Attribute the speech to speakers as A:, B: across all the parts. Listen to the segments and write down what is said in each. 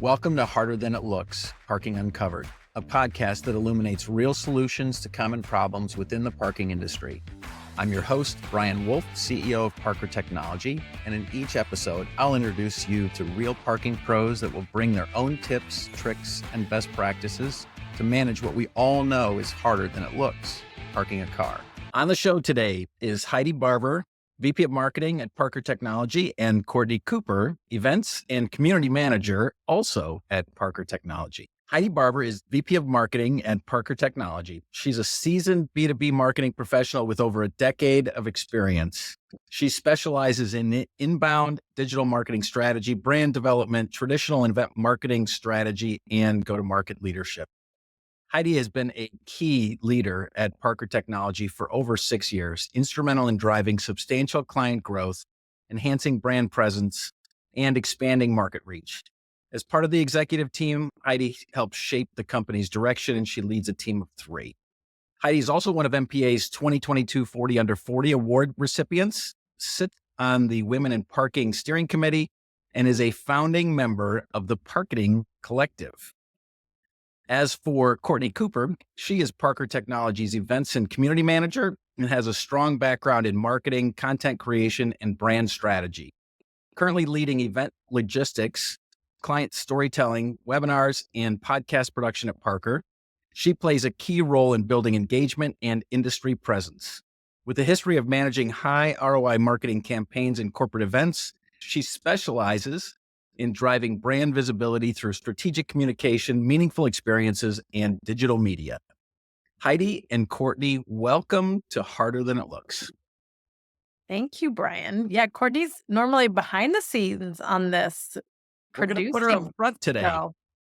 A: Welcome to Harder Than It Looks, Parking Uncovered, a podcast that illuminates real solutions to common problems within the parking industry. I'm your host, Brian Wolff, CEO of Parker Technology, and in each episode, I'll introduce you to real parking pros that will bring their own tips, tricks, and best practices to manage what we all know is harder than it looks, parking a car. On the show today is Heidi Barber, VP of Marketing at Parker Technology, and Courtney Cooper, Events and Community Manager, also at Parker Technology. Heidi Barber is VP of Marketing at Parker Technology. She's a seasoned B2B marketing professional with over a decade of experience. She specializes in inbound digital marketing strategy, brand development, traditional event marketing strategy, and go-to-market leadership. Heidi has been a key leader at Parker Technology for over 6 years, instrumental in driving substantial client growth, enhancing brand presence, and expanding market reach. As part of the executive team, Heidi helps shape the company's direction, and she leads a team of 3. Heidi is also one of MPA's 2022 40 Under 40 award recipients, sits on the Women in Parking Steering Committee, and is a founding member of the Parketing Collective. As for Courtney Cooper, she is Parker Technology's Events and Community Manager and has a strong background in marketing, content creation, and brand strategy. Currently leading event logistics, client storytelling, webinars, and podcast production at Parker, she plays a key role in building engagement and industry presence. With a history of managing high ROI marketing campaigns and corporate events, she specializes in driving brand visibility through strategic communication, meaningful experiences, and digital media. Heidi and Courtney, welcome to Harder Than It Looks.
B: Thank you, Brian. Yeah, Courtney's normally behind the scenes on this.
A: We're going to put her up front today.
C: So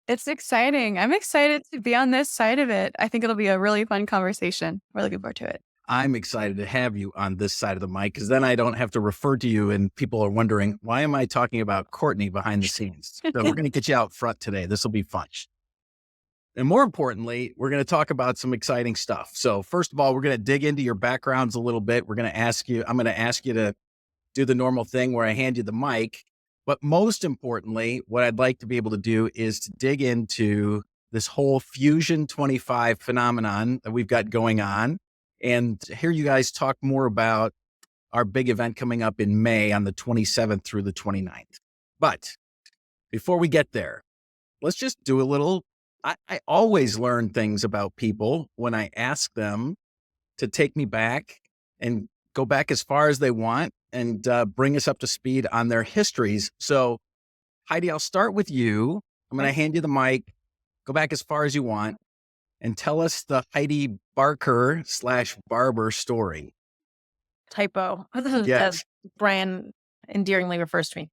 C: it's exciting. I'm excited to be on this side of it. I think it'll be a really fun conversation. We're looking forward to it.
A: I'm excited to have you on this side of the mic because then I don't have to refer to you and people are wondering, why am I talking about Courtney behind the scenes? So we're going to get you out front today. This will be fun. And more importantly, we're going to talk about some exciting stuff. So first of all, we're going to dig into your backgrounds a little bit. I'm going to ask you to do the normal thing where I hand you the mic. But most importantly, what I'd like to be able to do is to dig into this whole FUSION25 phenomenon that we've got going on and hear you guys talk more about our big event coming up in May on the 27th through the 29th. But before we get there, let's just do a little. I always learn things about people when I ask them to take me back and go back as far as they want and bring us up to speed on their histories. So Heidi, I'll start with you. I'm going to hand you the mic, go back as far as you want, and tell us the Heidi Barker / Barber story.
B: Typo,
A: Yes.
B: as Brian endearingly refers to me.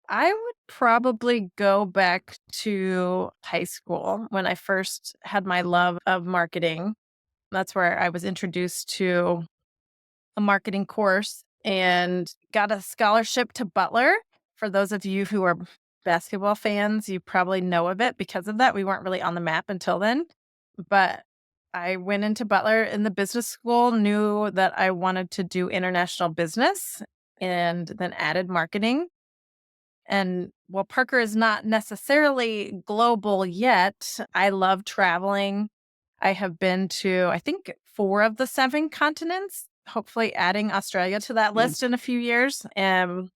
B: I would probably go back to high school when I first had my love of marketing. That's where I was introduced to a marketing course and got a scholarship to Butler. For those of you who are basketball fans, you probably know of it because of that. We weren't really on the map until then. But I went into Butler in the business school, knew that I wanted to do international business, and then added marketing. And while Parker is not necessarily global yet, I love traveling. I have been to, I think, 4 of the 7 continents, hopefully adding Australia to that list in a few years. So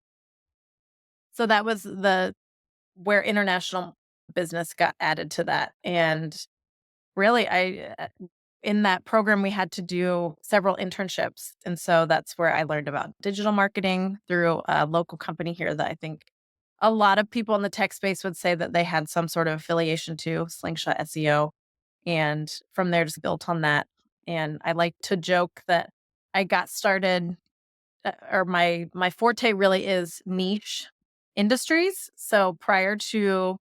B: that was where international business got added to that. And really, in that program, we had to do several internships. And so that's where I learned about digital marketing through a local company here that I think a lot of people in the tech space would say that they had some sort of affiliation to, Slingshot SEO. And from there, just built on that. And I like to joke that I got started, or my forte really is niche industries. So prior to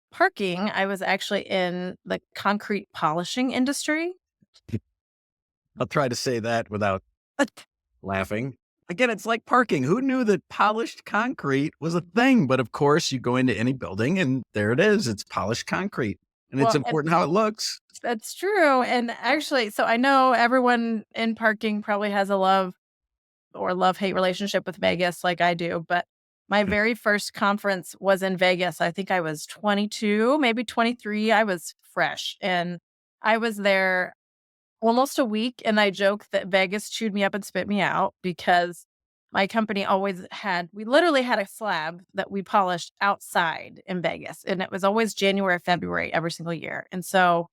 B: parking, I was actually in the concrete polishing industry.
A: I'll try to say that without laughing. Again, it's like parking. Who knew that polished concrete was a thing? But of course, you go into any building and there it is. It's polished concrete. And it's important how it looks.
B: That's true. And actually, so I know everyone in parking probably has a love or love-hate relationship with Vegas like I do. But My very first conference was in Vegas. I think I was 22, maybe 23. I was fresh, and I was there almost a week. And I joke that Vegas chewed me up and spit me out because my company we literally had a slab that we polished outside in Vegas. And it was always January, February every single year. And so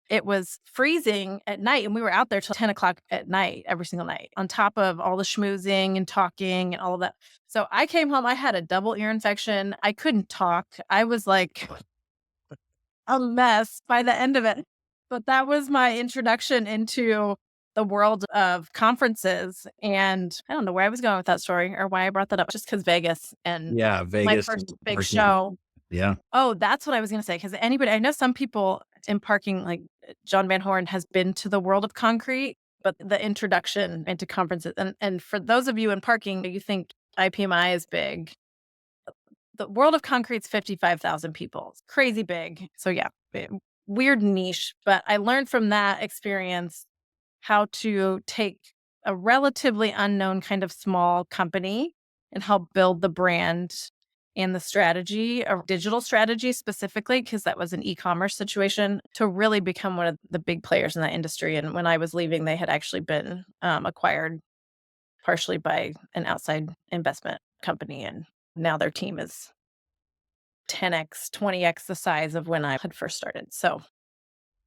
B: it was freezing at night, and we were out there till 10 o'clock at night, every single night, on top of all the schmoozing and talking and all of that. So I came home, I had a double ear infection. I couldn't talk. I was like a mess by the end of it. But that was my introduction into the world of conferences. And I don't know where I was going with that story or why I brought that up, just because Vegas and
A: Yeah, Vegas.
B: my first big show.
A: Yeah.
B: Oh, that's what I was going to say. Because I know some people in parking, like John Van Horn, has been to the world of concrete, but the introduction into conferences. And for those of you in parking, you think IPMI is big. The world of concrete's 55,000 people. It's crazy big. So yeah, weird niche. But I learned from that experience how to take a relatively unknown kind of small company and help build the brand and the strategy, or digital strategy specifically, because that was an e-commerce situation, to really become one of the big players in that industry. And when I was leaving, they had actually been acquired partially by an outside investment company. And now their team is 10x, 20x the size of when I had first started. So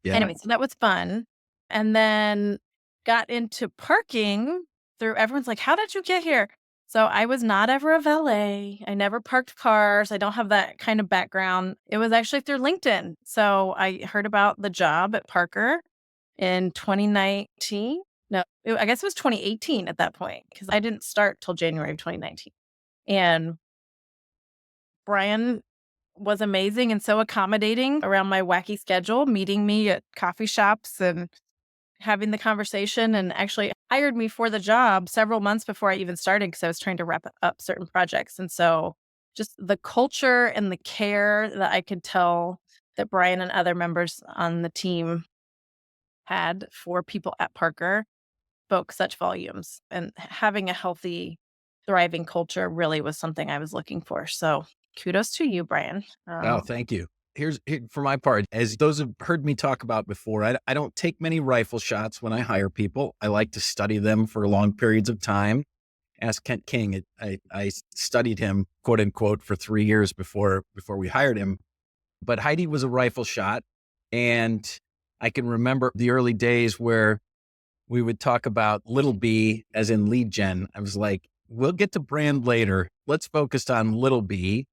A: Yeah.
B: anyway, so that was fun. And then got into parking through, everyone's like, how did you get here? So I was not ever a valet. I never parked cars. I don't have that kind of background. It was actually through LinkedIn. So I heard about the job at Parker in 2019. No, I guess it was 2018 at that point, because I didn't start till January of 2019. And Brian was amazing and so accommodating around my wacky schedule, meeting me at coffee shops and having the conversation, and actually hired me for the job several months before I even started, because I was trying to wrap up certain projects. And so just the culture and the care that I could tell that Brian and other members on the team had for people at Parker spoke such volumes. And having a healthy, thriving culture really was something I was looking for. So kudos to you, Brian.
A: Oh, thank you. Here, for my part, as those have heard me talk about before, I don't take many rifle shots when I hire people. I like to study them for long periods of time. Ask Kent King. I studied him, quote unquote, for 3 years before we hired him. But Heidi was a rifle shot. And I can remember the early days where we would talk about little B as in lead gen. I was like, we'll get to brand later. Let's focus on little B.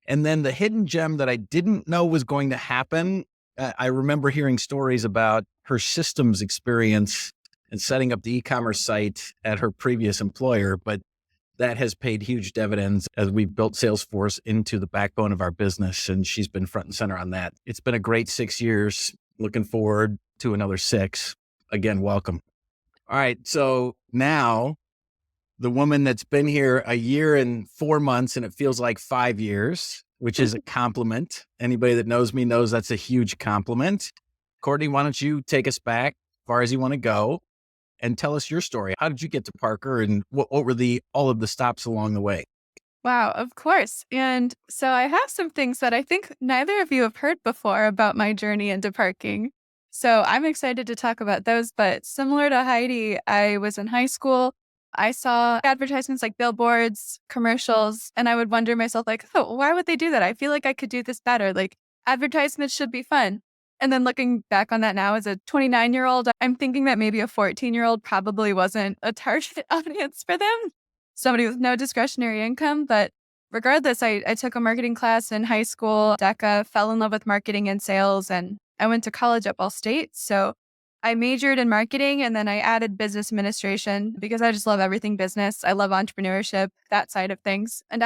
A: And then the hidden gem that I didn't know was going to happen, I remember hearing stories about her systems experience and setting up the e-commerce site at her previous employer, but that has paid huge dividends as we've built Salesforce into the backbone of our business, and she's been front and center on that. It's been a great 6 years. Looking forward to another 6. Again, welcome. All right, so now the woman that's been here a year and 4 months, and it feels like 5 years, which is a compliment. Anybody that knows me knows that's a huge compliment. Courtney, why don't you take us back as far as you want to go and tell us your story? How did you get to Parker, and what were all of the stops along the way?
C: Wow, of course. And so I have some things that I think neither of you have heard before about my journey into parking. So I'm excited to talk about those. But similar to Heidi, I was in high school. I saw advertisements like billboards, commercials, and I would wonder myself, like, oh, why would they do that? I feel like I could do this better. Like, advertisements should be fun. And then looking back on that now as a 29-year-old, I'm thinking that maybe a 14-year-old probably wasn't a target audience for them. Somebody with no discretionary income. But regardless, I took a marketing class in high school, DECA, fell in love with marketing and sales, and I went to college at Ball State. So I majored in marketing, and then I added business administration because I just love everything business. I love entrepreneurship, that side of things. And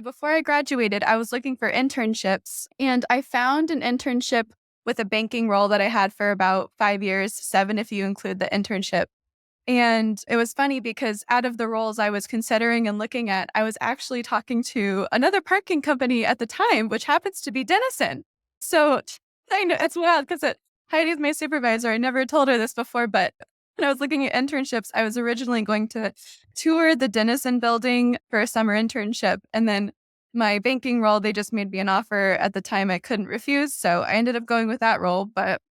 C: before I graduated, I was looking for internships, and I found an internship with a banking role that I had for about 5 years, 7 if you include the internship. And it was funny because out of the roles I was considering and looking at, I was actually talking to another parking company at the time, which happens to be Denison. So I know it's wild because Heidi's my supervisor. I never told her this before, but when I was looking at internships, I was originally going to tour the Denison building for a summer internship. And then my banking role, they just made me an offer at the time I couldn't refuse. So I ended up going with that role. But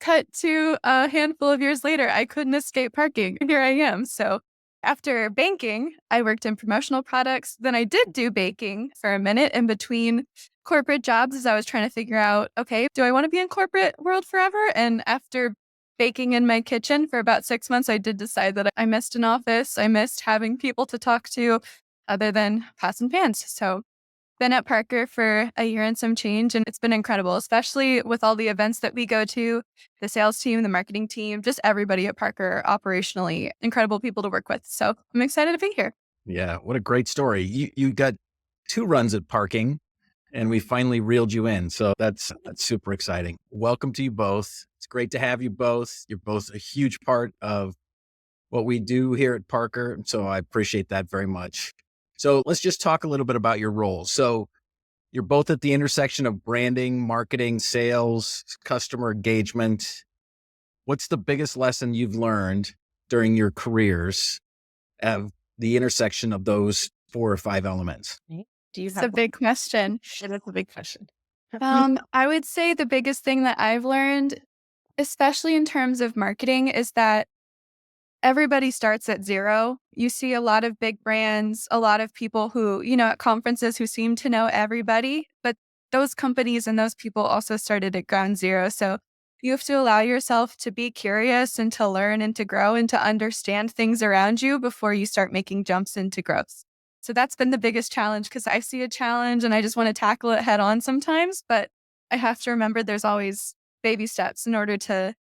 C: cut to a handful of years later, I couldn't escape parking. Here I am. So after banking, I worked in promotional products. Then I did do baking for a minute in between corporate jobs as I was trying to figure out, okay, do I want to be in corporate world forever? And after baking in my kitchen for about 6 months, I did decide that I missed an office. I missed having people to talk to other than pots and pans. So been at Parker for a year and some change, and it's been incredible, especially with all the events that we go to, the sales team, the marketing team, just everybody at Parker operationally, incredible people to work with. So I'm excited to be here.
A: Yeah, what a great story. You got 2 runs at parking and we finally reeled you in. So that's super exciting. Welcome to you both. It's great to have you both. You're both a huge part of what we do here at Parker. So I appreciate that very much. So let's just talk a little bit about your roles. So you're both at the intersection of branding, marketing, sales, customer engagement. What's the biggest lesson you've learned during your careers of the intersection of those 4 or 5 elements?
B: Do you
C: It's
B: have
C: a big question.
B: It is a big question.
C: I would say the biggest thing that I've learned, especially in terms of marketing, is that everybody starts at zero. You see a lot of big brands, a lot of people who, at conferences who seem to know everybody, but those companies and those people also started at ground zero. So you have to allow yourself to be curious and to learn and to grow and to understand things around you before you start making jumps into growth. So that's been the biggest challenge because I see a challenge and I just want to tackle it head on sometimes, but I have to remember there's always baby steps in order to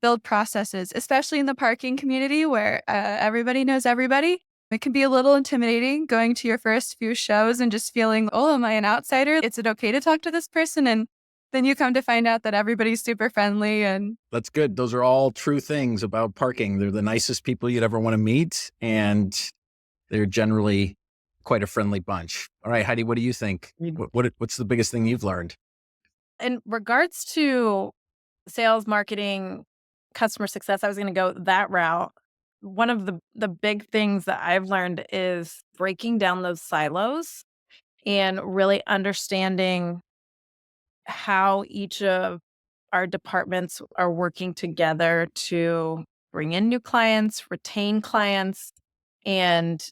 C: build processes, especially in the parking community where everybody knows everybody. It can be a little intimidating going to your first few shows and just feeling, oh, am I an outsider? Is it okay to talk to this person? And then you come to find out that everybody's super friendly. And
A: That's good. Those are all true things about parking. They're the nicest people you'd ever want to meet, and they're generally quite a friendly bunch. All right, Heidi, what do you think? What's the biggest thing you've learned?
B: In regards to sales, marketing, customer success, I was going to go that route. One of the big things that I've learned is breaking down those silos and really understanding how each of our departments are working together to bring in new clients, retain clients, and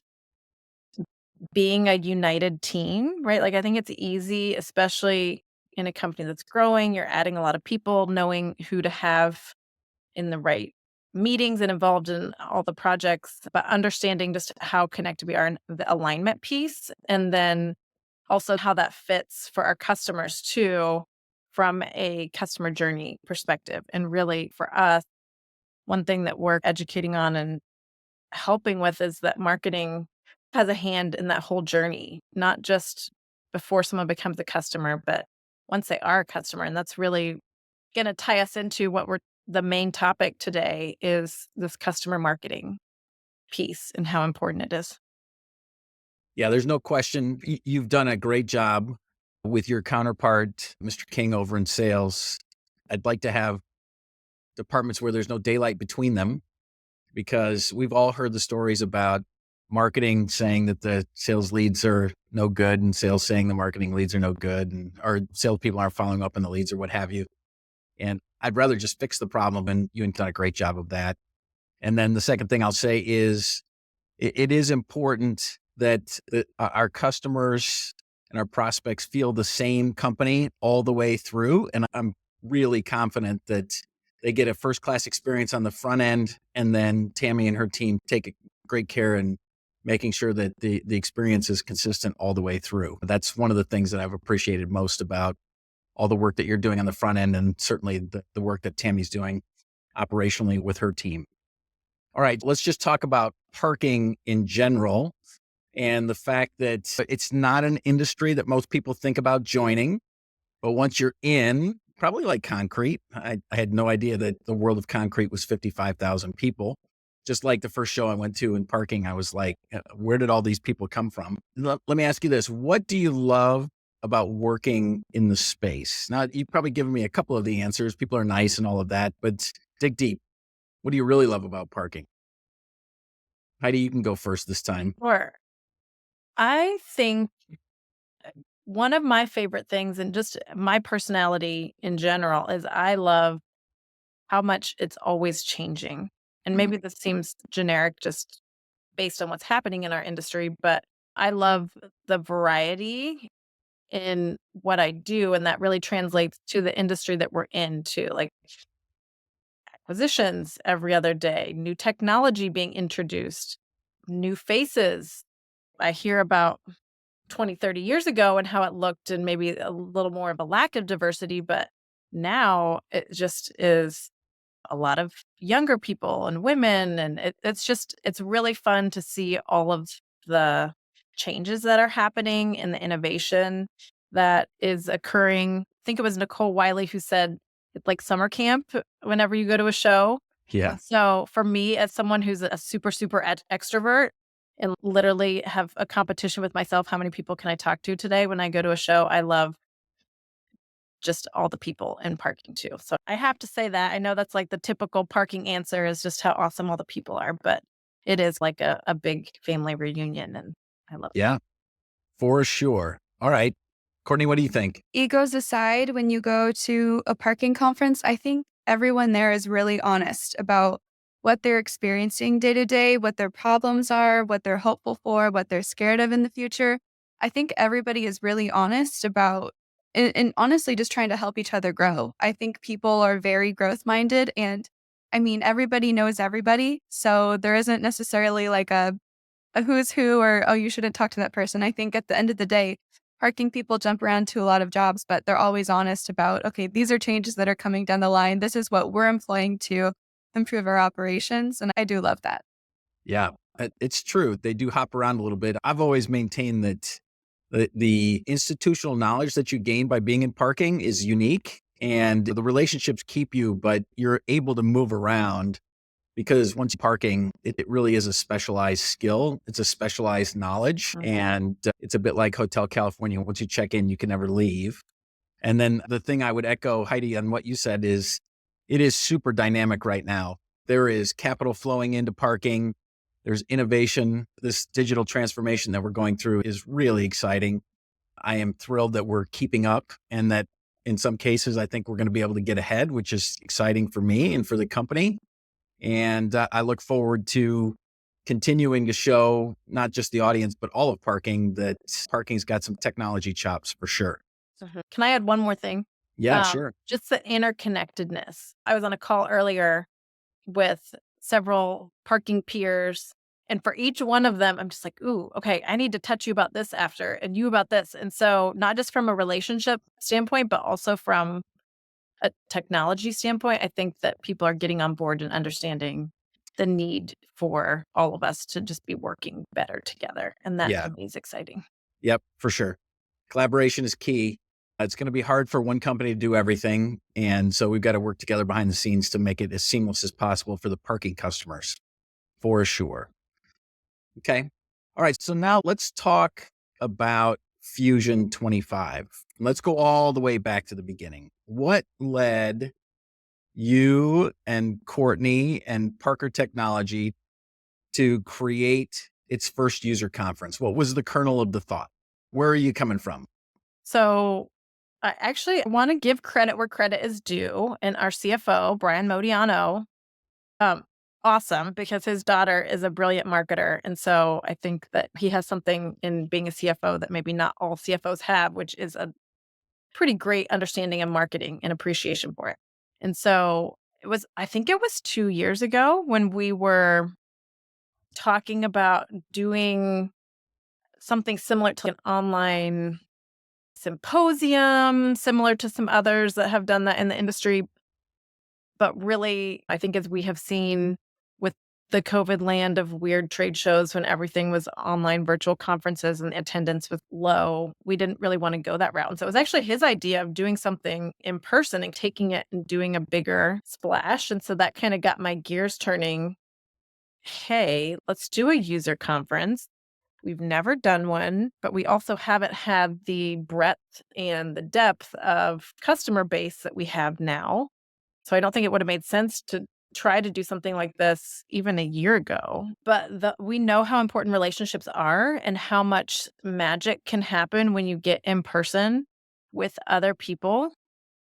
B: being a united team, right? Like, I think it's easy, especially in a company that's growing, you're adding a lot of people, knowing who to have in the right meetings and involved in all the projects, but understanding just how connected we are in the alignment piece. And then also how that fits for our customers too, from a customer journey perspective. And really for us, one thing that we're educating on and helping with is that marketing has a hand in that whole journey, not just before someone becomes a customer, but once they are a customer. And that's really going to tie us into the main topic today is this customer marketing piece and how important it is.
A: Yeah, there's no question. You've done a great job with your counterpart, Mr. King, over in sales. I'd like to have departments where there's no daylight between them, because we've all heard the stories about marketing saying that the sales leads are no good and sales saying the marketing leads are no good, and our salespeople aren't following up on the leads or what have you. And I'd rather just fix the problem, and you've done a great job of that. And then the second thing I'll say is it is important that our customers and our prospects feel the same company all the way through. And I'm really confident that they get a first-class experience on the front end, and then Tammy and her team take great care in making sure that the experience is consistent all the way through. That's one of the things that I've appreciated most about all the work that you're doing on the front end, and certainly the work that Tammy's doing operationally with her team. All right, let's just talk about parking in general and the fact that it's not an industry that most people think about joining. But once you're in, probably like concrete, I had no idea that the world of concrete was 55,000 people. Just like the first show I went to in parking, I was like, where did all these people come from? Let me ask you this. What do you love about working in the space? Now, you've probably given me a couple of the answers. People are nice and all of that, but dig deep. What do you really love about parking? Heidi, you can go first this time.
B: Sure. I think one of my favorite things and just my personality in general is I love how much it's always changing. And maybe this seems generic just based on what's happening in our industry, but I love the variety in what I do. And that really translates to the industry that we're in too, like acquisitions every other day, new technology being introduced, new faces. I hear about 20, 30 years ago and how it looked and maybe a little more of a lack of diversity, but now it just is a lot of younger people and women. And it's really fun to see all of the changes that are happening and the innovation that is occurring. I think it was Nicole Wiley who said it's like summer camp whenever you go to a show.
A: Yeah.
B: And so for me, as someone who's a super, super extrovert and literally have a competition with myself, how many people can I talk to today when I go to a show? I love just all the people in parking too. So I have to say that. I know that's like the typical parking answer is just how awesome all the people are, but it is like a big family reunion and I love it.
A: Yeah, for sure. All right. Courtney, what do you think?
C: Egos aside, when you go to a parking conference, I think everyone there is really honest about what they're experiencing day to day, what their problems are, what they're hopeful for, what they're scared of in the future. I think everybody is really honest about and honestly just trying to help each other grow. I think people are very growth minded and I mean, everybody knows everybody. So there isn't necessarily like a who's who or, oh, you shouldn't talk to that person. I think at the end of the day, parking people jump around to a lot of jobs, but they're always honest about, okay, these are changes that are coming down the line. This is what we're employing to improve our operations. And I do love that.
A: Yeah, it's true. They do hop around a little bit. I've always maintained that the institutional knowledge that you gain by being in parking is unique and the relationships keep you, but you're able to move around because once parking, it really is a specialized skill. It's a specialized knowledge. And it's a bit like Hotel California. Once you check in, you can never leave. And then the thing I would echo, Heidi, on what you said is it is super dynamic right now. There is capital flowing into parking. There's innovation. This digital transformation that we're going through is really exciting. I am thrilled that we're keeping up and that in some cases, I think we're going to be able to get ahead, which is exciting for me and for the company. And I look forward to continuing to show not just the audience, but all of parking that parking's got some technology chops for sure.
B: Can I add one more thing?
A: Yeah, sure.
B: Just the interconnectedness. I was on a call earlier with several parking peers. And for each one of them, I'm just like, ooh, okay, I need to touch you about this after and you about this. And so not just from a relationship standpoint, but also from a technology standpoint, I think that people are getting on board and understanding the need for all of us to just be working better together. And that to me is exciting.
A: Yep, for sure. Collaboration is key. It's going to be hard for one company to do everything. And so we've got to work together behind the scenes to make it as seamless as possible for the parking customers, for sure. Okay. All right. So now let's talk about FUSION25. Let's go all the way back to the beginning. What led you and Courtney and Parker Technology to create its first user conference? What was the kernel of the thought? Where are you coming from?
B: So I actually want to give credit where credit is due. And our CFO, Brian Modiano, awesome because his daughter is a brilliant marketer. And so I think that he has something in being a CFO that maybe not all CFOs have, which is a pretty great understanding of marketing and appreciation for it. And so I think it was 2 years ago when we were talking about doing something similar to an online symposium, similar to some others that have done that in the industry. But really, I think as we have seen with the COVID land of weird trade shows when everything was online virtual conferences and attendance was low, we didn't really want to go that route. And so it was actually his idea of doing something in person and taking it and doing a bigger splash. And so that kind of got my gears turning. Hey, let's do a user conference. We've never done one, but we also haven't had the breadth and the depth of customer base that we have now. So I don't think it would have made sense to try to do something like this even a year ago, but we know how important relationships are and how much magic can happen when you get in person with other people.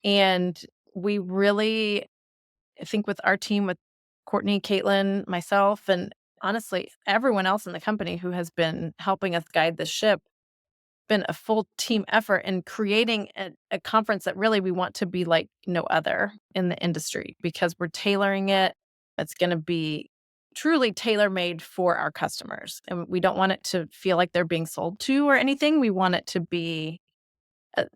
B: And we really, I think with our team, with Courtney, Caitlin, myself, and honestly, everyone else in the company who has been helping us guide this ship, been a full team effort in creating a conference that really we want to be like no other in the industry, because we're tailoring it. It's going to be truly tailor-made for our customers. And we don't want it to feel like they're being sold to or anything. We want it to be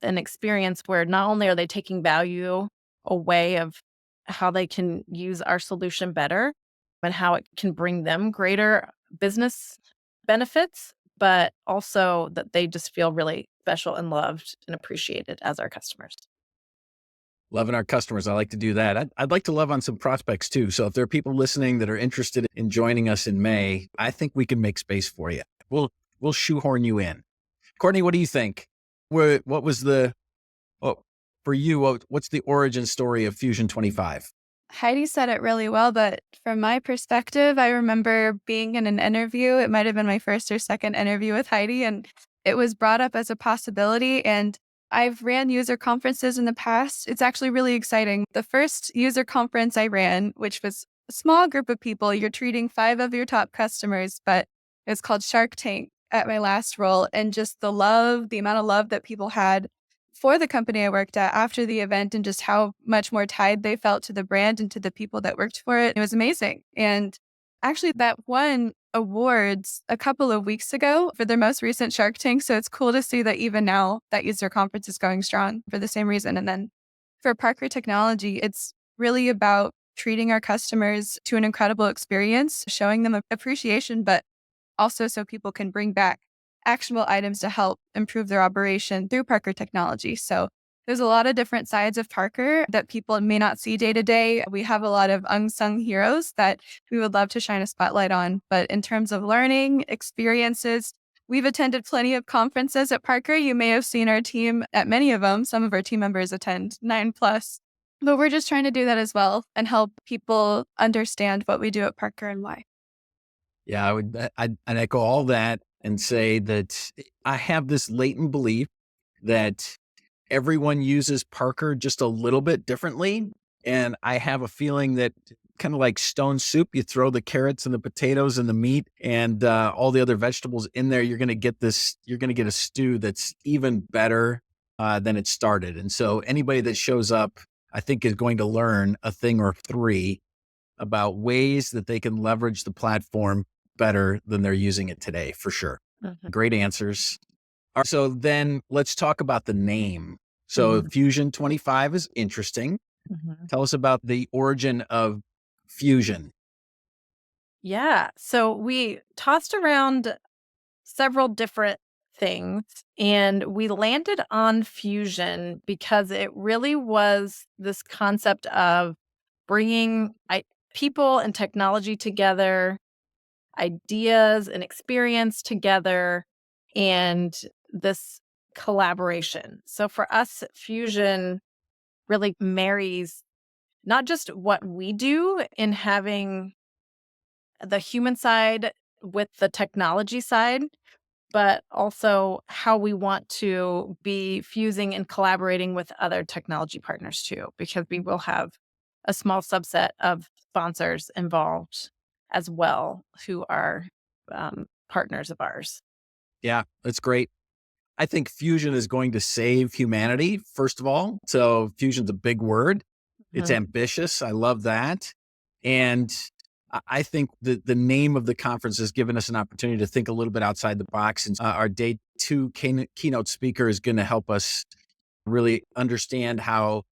B: an experience where not only are they taking value away of how they can use our solution better and how it can bring them greater business benefits, but also that they just feel really special and loved and appreciated as our customers.
A: Loving our customers. I like to do that. I'd like to love on some prospects too. So if there are people listening that are interested in joining us in May, I think we can make space for you. We'll shoehorn you in. Courtney, what do you think? What was for you, what's the origin story of FUSION25?
C: Heidi said it really well, but from my perspective, I remember being in an interview. It might have been my first or second interview with Heidi, and it was brought up as a possibility. And I've ran user conferences in the past. It's actually really exciting. The first user conference I ran, which was a small group of people, you're treating 5 of your top customers, but it's called Shark Tank at my last role. And just the amount of love that people had for the company I worked at after the event, and just how much more tied they felt to the brand and to the people that worked for it. It was amazing. And actually that won awards a couple of weeks ago for their most recent Shark Tank. So it's cool to see that even now that user conference is going strong for the same reason. And then for Parker Technology, it's really about treating our customers to an incredible experience, showing them appreciation, but also so people can bring back actionable items to help improve their operation through Parker Technology. So there's a lot of different sides of Parker that people may not see day to day. We have a lot of unsung heroes that we would love to shine a spotlight on. But in terms of learning experiences, we've attended plenty of conferences at Parker. You may have seen our team at many of them. Some of our team members attend 9+. But we're just trying to do that as well and help people understand what we do at Parker and why.
A: Yeah, I'd echo all that and say that I have this latent belief that everyone uses Parker just a little bit differently. And I have a feeling that kind of like stone soup, you throw the carrots and the potatoes and the meat and all the other vegetables in there, you're going to get a stew that's even better than it started. And so anybody that shows up, I think, is going to learn a thing or 3 about ways that they can leverage the platform better than they're using it today, for sure. Mm-hmm. Great answers. So then let's talk about the name. So FUSION25 is interesting. Mm-hmm. Tell us about the origin of Fusion.
B: Yeah. So we tossed around several different things and we landed on Fusion because it really was this concept of bringing people and technology together, ideas and experience together, and this collaboration. So for us, Fusion really marries not just what we do in having the human side with the technology side, but also how we want to be fusing and collaborating with other technology partners too, because we will have a small subset of sponsors involved as well who are partners of ours.
A: Yeah, that's great. I think fusion is going to save humanity, first of all. So fusion's a big word. It's ambitious. I love that. And I think the name of the conference has given us an opportunity to think a little bit outside the box. And our day 2 keynote speaker is going to help us really understand how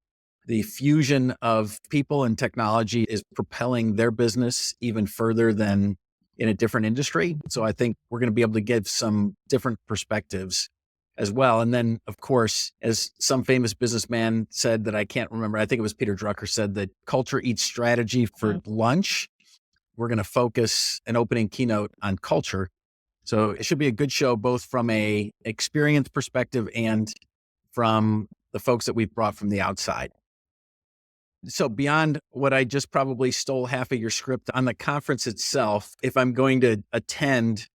A: the fusion of people and technology is propelling their business even further than in a different industry. So I think we're going to be able to give some different perspectives as well. And then, of course, as some famous businessman said that I can't remember, I think it was Peter Drucker, said that culture eats strategy for lunch. We're going to focus an opening keynote on culture. So it should be a good show, both from a experience perspective and from the folks that we've brought from the outside. So beyond what I just probably stole half of your script on the conference itself, if I'm going to attend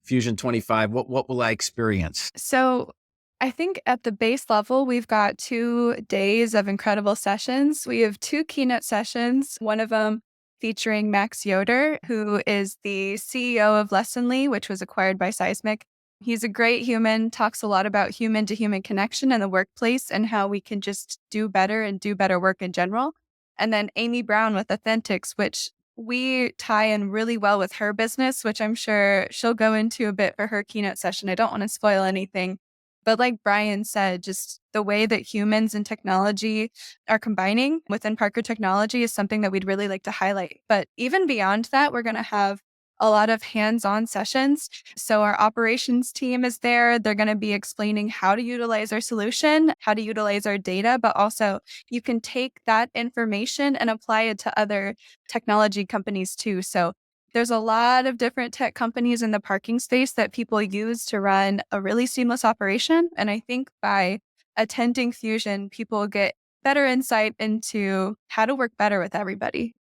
A: Fusion25, what will I experience?
C: So I think at the base level, we've got 2 days of incredible sessions. We have 2 keynote sessions, one of them featuring Max Yoder, who is the CEO of Lessonly, which was acquired by Seismic. He's a great human, talks a lot about human to human connection in the workplace and how we can just do better and do better work in general. And then Amy Brown with Authentics, which we tie in really well with her business, which I'm sure she'll go into a bit for her keynote session. I don't want to spoil anything. But like Brian said, just the way that humans and technology are combining within Parker Technology is something that we'd really like to highlight. But even beyond that, we're going to have a lot of hands-on sessions. So our operations team is there. They're going to be explaining how to utilize our solution, how to utilize our data, but also you can take that information and apply it to other technology companies too. So there's a lot of different tech companies in the parking space that people use to run a really seamless operation. And I think by attending Fusion, people get better insight into how to work better with everybody.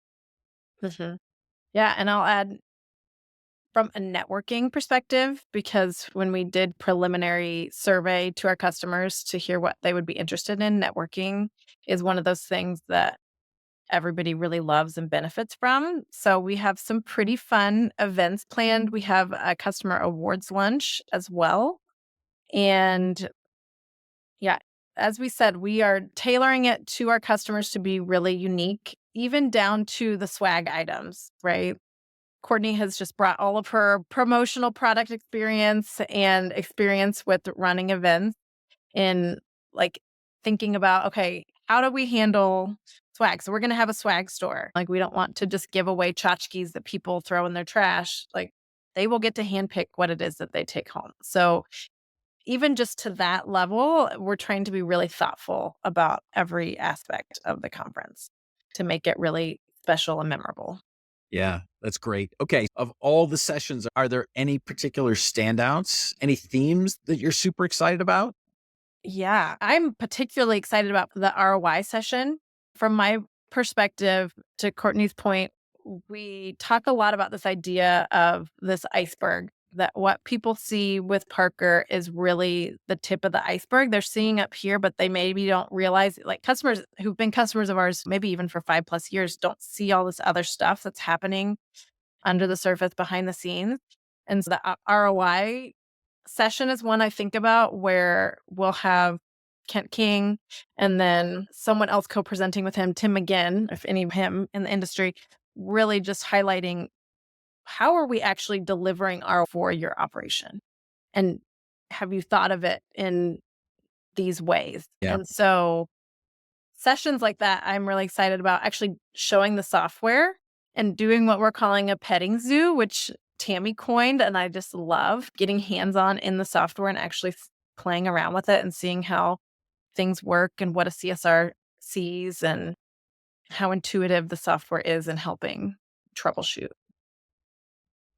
B: Mhm. Yeah. And I'll add from a networking perspective, because when we did preliminary survey to our customers to hear what they would be interested in, networking is one of those things that everybody really loves and benefits from. So we have some pretty fun events planned. We have a customer awards lunch as well. And yeah, as we said, we are tailoring it to our customers to be really unique, even down to the swag items, right? Courtney has just brought all of her promotional product experience and experience with running events in like thinking about, okay, how do we handle swag? So we're going to have a swag store. Like we don't want to just give away tchotchkes that people throw in their trash. Like they will get to handpick what it is that they take home. So even just to that level, we're trying to be really thoughtful about every aspect of the conference to make it really special and memorable.
A: Yeah, that's great. Okay. Of all the sessions, are there any particular standouts, any themes that you're super excited about?
B: Yeah, I'm particularly excited about the ROI session. From my perspective, to Courtney's point, we talk a lot about this idea of this iceberg, that what people see with Parker is really the tip of the iceberg. They're seeing up here, but they maybe don't realize, like customers who've been customers of ours, maybe even for 5+ years, don't see all this other stuff that's happening under the surface behind the scenes. And so the ROI session is one I think about where we'll have Kent King and then someone else co-presenting with him, Tim McGinn, if any of him in the industry, really just highlighting how are we actually delivering our for your operation? And have you thought of it in these ways?
A: Yeah.
B: And so sessions like that, I'm really excited about actually showing the software and doing what we're calling a petting zoo, which Tammy coined. And I just love getting hands on in the software and actually playing around with it and seeing how things work and what a CSR sees and how intuitive the software is in helping troubleshoot.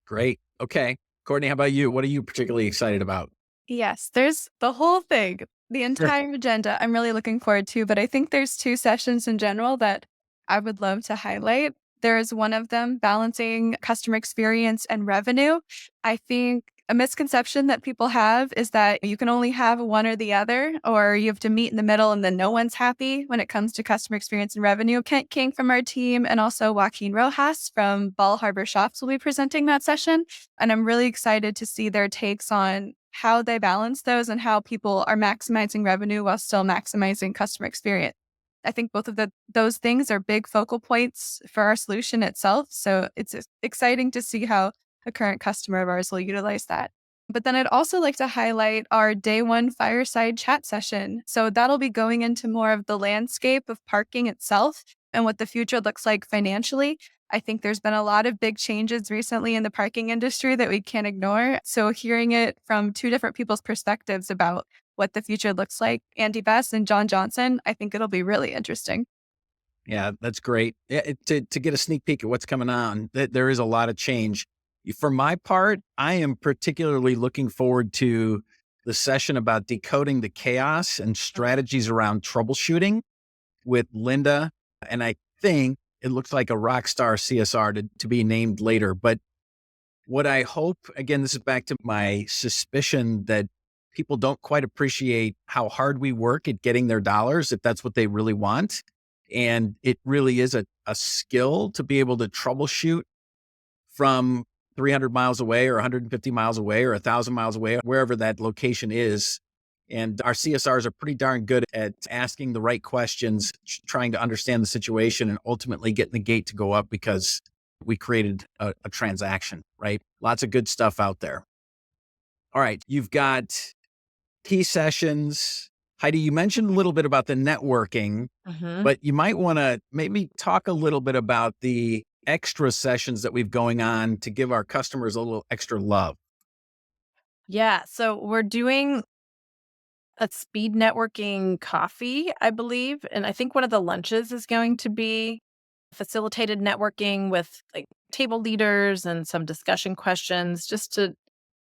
A: Great. Okay. Courtney, how about you? What are you particularly excited about?
C: Yes, there's the whole thing, the
A: Sure.
C: entire agenda I'm really looking forward to, but I think there's 2 sessions in general that I would love to highlight. There's one of them balancing customer experience and revenue. I think a misconception that people have is that you can only have one or the other, or you have to meet in the middle and then no one's happy when it comes to customer experience and revenue. Kent King from our team and also Joaquin Rojas from Ball Harbor Shops will be presenting that session. And I'm really excited to see their takes on how they balance those and how people are maximizing revenue while still maximizing customer experience. I think both of those things are big focal points for our solution itself. So it's exciting to see how a current customer of ours will utilize that. But then I'd also like to highlight our day one fireside chat session. So that'll be going into more of the landscape of parking itself and what the future looks like financially. I think there's been a lot of big changes recently in the parking industry that we can't ignore. So hearing it from 2 different people's perspectives about what the future looks like, Andy Best and John Johnson, I think it'll be really interesting.
A: Yeah, that's great. Yeah, to get a sneak peek at what's coming on, there is a lot of change. For my part, I am particularly looking forward to the session about decoding the chaos and strategies around troubleshooting with Linda And I think it looks like a rock star CSR to be named later. But what I hope, again, this is back to my suspicion that people don't quite appreciate how hard we work at getting their dollars, if that's what they really want. And it really is a skill to be able to troubleshoot from 300 miles away or 150 miles away or 1,000 miles away, wherever that location is. And our CSRs are pretty darn good at asking the right questions, trying to understand the situation, and ultimately getting the gate to go up because we created a transaction, right? Lots of good stuff out there. All right, you've got key sessions. Heidi, you mentioned a little bit about the networking, but you might want to maybe talk a little bit about the extra sessions that we've going on to give our customers a little extra love.
B: Yeah. So we're doing a speed networking coffee, I believe. And I think one of the lunches is going to be facilitated networking with like table leaders and some discussion questions just to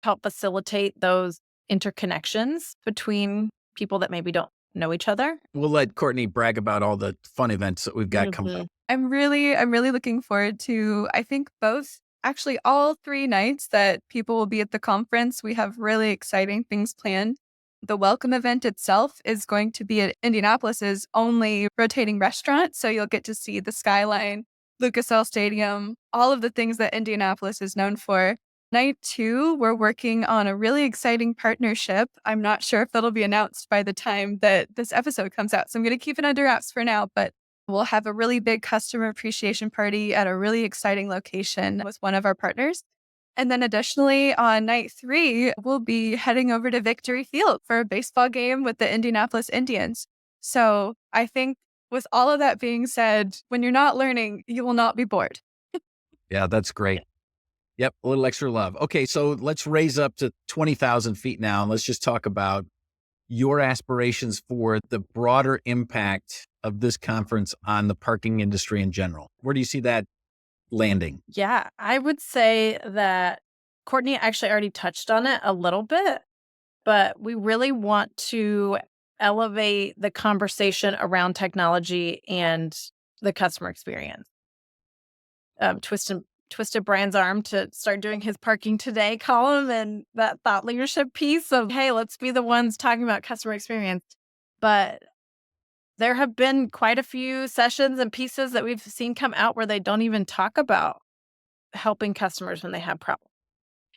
B: help facilitate those interconnections between people that maybe don't know each other.
A: We'll let Courtney brag about all the fun events that we've got coming up.
C: I'm really looking forward to, I think actually all 3 nights that people will be at the conference. We have really exciting things planned. The welcome event itself is going to be at Indianapolis's only rotating restaurant. So you'll get to see the skyline, Lucas Oil Stadium, all of the things that Indianapolis is known for. Night 2, we're working on a really exciting partnership. I'm not sure if it'll be announced by the time that this episode comes out. So I'm going to keep it under wraps for now, but we'll have a really big customer appreciation party at a really exciting location with one of our partners. And then additionally, on night 3, we'll be heading over to Victory Field for a baseball game with the Indianapolis Indians. So I think with all of that being said, when you're not learning, you will not be bored.
A: Yeah, that's great. Yep, a little extra love. Okay, so let's raise up to 20,000 feet now, and let's just talk about your aspirations for the broader impact of this conference on the parking industry in general. Where do you see that landing?
B: Yeah, I would say that Courtney actually already touched on it a little bit, but we really want to elevate the conversation around technology and the customer experience. Twisted Brian's arm to start doing his Parking Today column and that thought leadership piece of, hey, let's be the ones talking about customer experience. But there have been quite a few sessions and pieces that we've seen come out where they don't even talk about helping customers when they have problems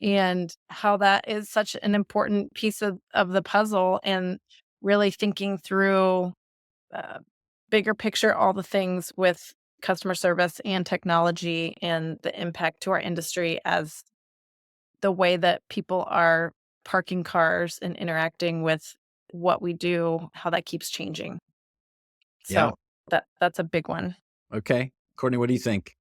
B: and how that is such an important piece of the puzzle, and really thinking through bigger picture, all the things with customer service and technology and the impact to our industry as the way that people are parking cars and interacting with what we do, how that keeps changing. So that's a big one.
A: Okay. Courtney, what do you think?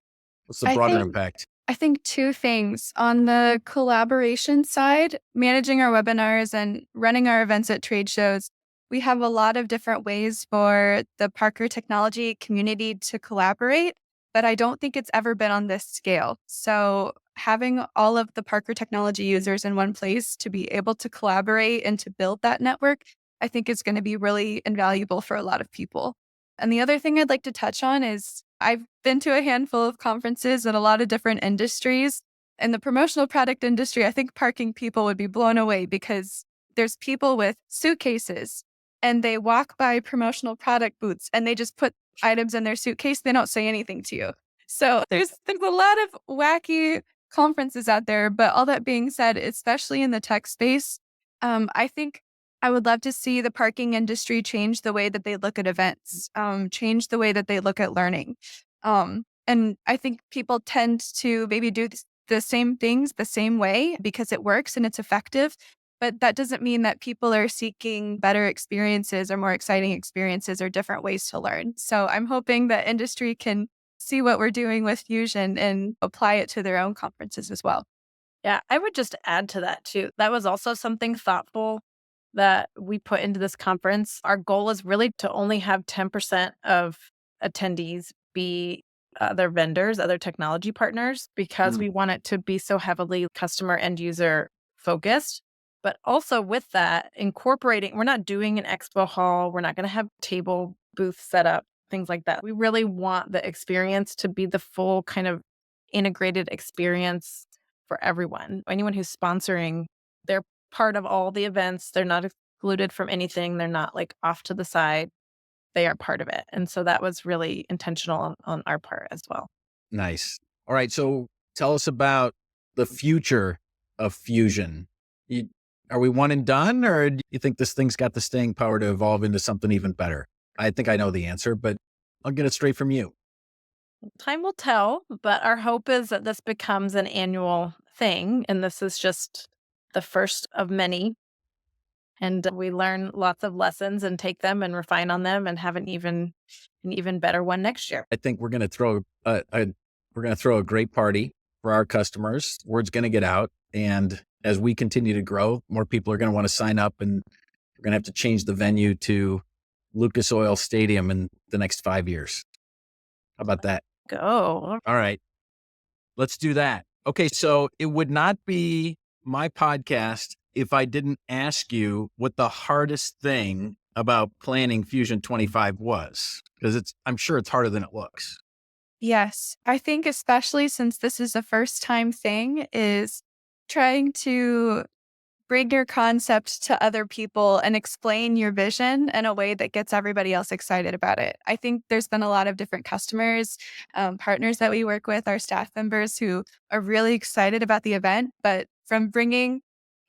A: What's the broader impact?
C: I think 2 things. On the collaboration side, managing our webinars and running our events at trade shows, we have a lot of different ways for the Parker technology community to collaborate, but I don't think it's ever been on this scale. So having all of the Parker technology users in one place to be able to collaborate and to build that network, I think is going to be really invaluable for a lot of people. And the other thing I'd like to touch on is I've been to a handful of conferences in a lot of different industries. In the promotional product industry, I think parking people would be blown away because there's people with suitcases and they walk by promotional product booths and they just put items in their suitcase. They don't say anything to you. So there's a lot of wacky conferences out there. But all that being said, especially in the tech space, I think I would love to see the parking industry change the way that they look at events, change the way that they look at learning. And I think people tend to maybe do the same things the same way because it works and it's effective. But that doesn't mean that people are seeking better experiences or more exciting experiences or different ways to learn. So I'm hoping that industry can see what we're doing with Fusion and apply it to their own conferences as well.
B: Yeah, I would just add to that too. That was also something thoughtful that we put into this conference. Our goal is really to only have 10% of attendees be other vendors, other technology partners, because we want it to be so heavily customer end user focused. But also with that, incorporating, we're not doing an expo hall. We're not going to have table booth set up. things like that. We really want the experience to be the full kind of integrated experience for everyone. Anyone who's sponsoring, they're part of all the events. They're not excluded from anything. They're not like off to the side. They are part of it. And so that was really intentional on our part as well.
A: Nice. All right. So tell us about the future of Fusion. Are we one and done, or do you think this thing's got the staying power to evolve into something even better? I think I know the answer, but I'll get it straight from you.
B: Time will tell, but our hope is that this becomes an annual thing. And this is just the first of many. And we learn lots of lessons and take them and refine on them and have an even better one next year.
A: I think we're going to throw a great party for our customers. Word's going to get out, and as we continue to grow, more people are going to want to sign up, and we're going to have to change the venue to Lucas Oil Stadium in the next 5 years. How about that?
B: Go.
A: All right, let's do that. Okay, so it would not be my podcast if I didn't ask you what the hardest thing about planning Fusion 25 was, because I'm sure it's harder than it looks.
C: Yes. I think especially since this is a first time thing, is trying to bring your concept to other people and explain your vision in a way that gets everybody else excited about it. I think there's been a lot of different customers, partners that we work with, our staff members who are really excited about the event, but from bringing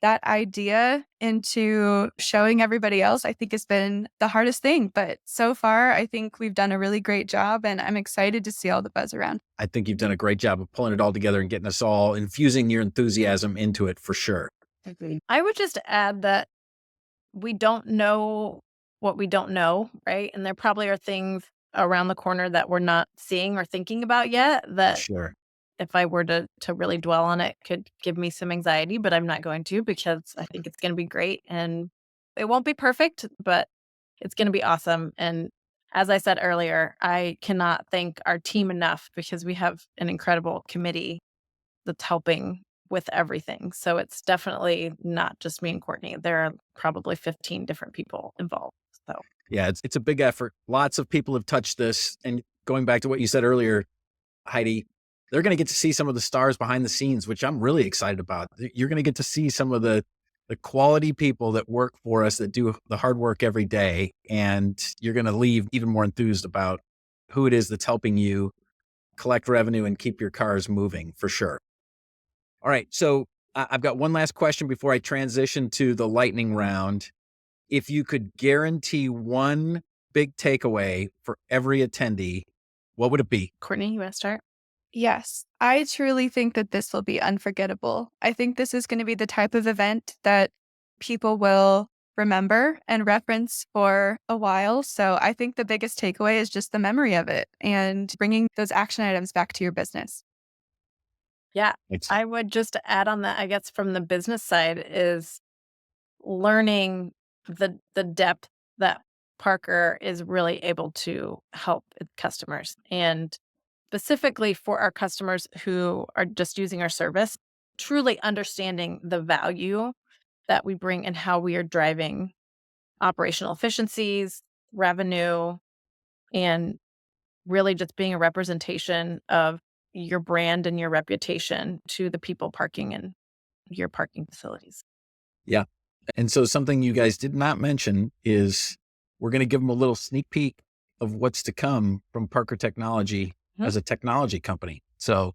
C: that idea into showing everybody else, I think has been the hardest thing. But so far, I think we've done a really great job, and I'm excited to see all the buzz around.
A: I think you've done a great job of pulling it all together and getting us all infusing your enthusiasm into it for sure.
B: Agreed. I would just add that we don't know what we don't know, right? And there probably are things around the corner that we're not seeing or thinking about yet that
A: Sure.
B: if I were to really dwell on it, could give me some anxiety, but I'm not going to, because I think it's going to be great, and it won't be perfect, but it's going to be awesome. And as I said earlier, I cannot thank our team enough, because we have an incredible committee that's helping with everything. So it's definitely not just me and Courtney. There are probably 15 different people involved. So
A: Yeah, it's a big effort. Lots of people have touched this. And going back to what you said earlier, Heidi, they're going to get to see some of the stars behind the scenes, which I'm really excited about. You're going to get to see some of the quality people that work for us, that do the hard work every day. And you're going to leave even more enthused about who it is that's helping you collect revenue and keep your cars moving, for sure. All right. So I've got one last question before I transition to the lightning round. If you could guarantee one big takeaway for every attendee, what would it be?
B: Courtney, you want to start?
C: Yes, I truly think that this will be unforgettable. I think this is going to be the type of event that people will remember and reference for a while. So I think the biggest takeaway is just the memory of it and bringing those action items back to your business.
B: Yeah,
A: Excellent.
B: I would just add on that, I guess, from the business side, is learning the depth that Parker is really able to help its customers, and specifically for our customers who are just using our service, truly understanding the value that we bring and how we are driving operational efficiencies, revenue, and really just being a representation of your brand and your reputation to the people parking in your parking facilities.
A: Yeah. And so something you guys did not mention is we're going to give them a little sneak peek of what's to come from Parker Technology as a technology company. So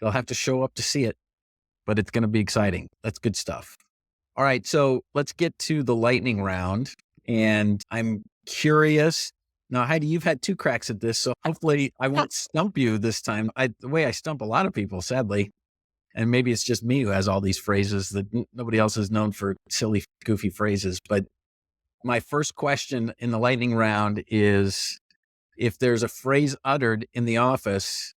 A: they'll have to show up to see it, but it's going to be exciting. That's good stuff. All right. So let's get to the lightning round. And I'm curious. Now, Heidi, you've had 2 cracks at this, so hopefully I won't stump you this time. The way I stump a lot of people, sadly, and maybe it's just me who has all these phrases that nobody else is known for, silly, goofy phrases. But my first question in the lightning round is, if there's a phrase uttered in the office,